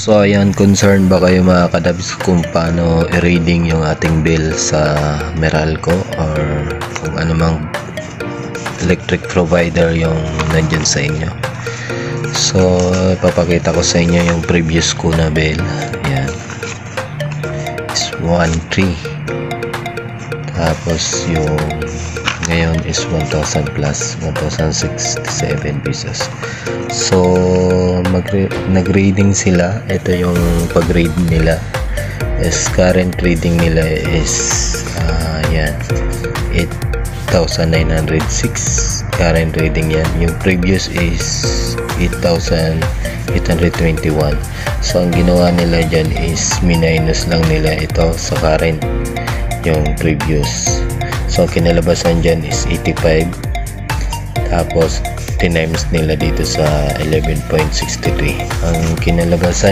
So ayan, concern ba kayo mga kadabs kung paano i-reading yung ating bill sa Meralco or kung ano mang electric provider yung nandyan sa inyo? So ipapakita ko sa inyo yung previous ko na bill. Ayan, is 1,300, tapos yung ngayon is 1,000 plus 1,067 pesos. So nag-reading sila. Ito yung pag-read nila. Is current reading nila is yan 8,906 current reading yan. Yung previous is 8,821. So ang ginawa nila dyan is minus lang nila ito sa current yung previous. So kinalabasan dyan is 85, tapos tinimes nila dito sa 11.63 ang kinalabasan.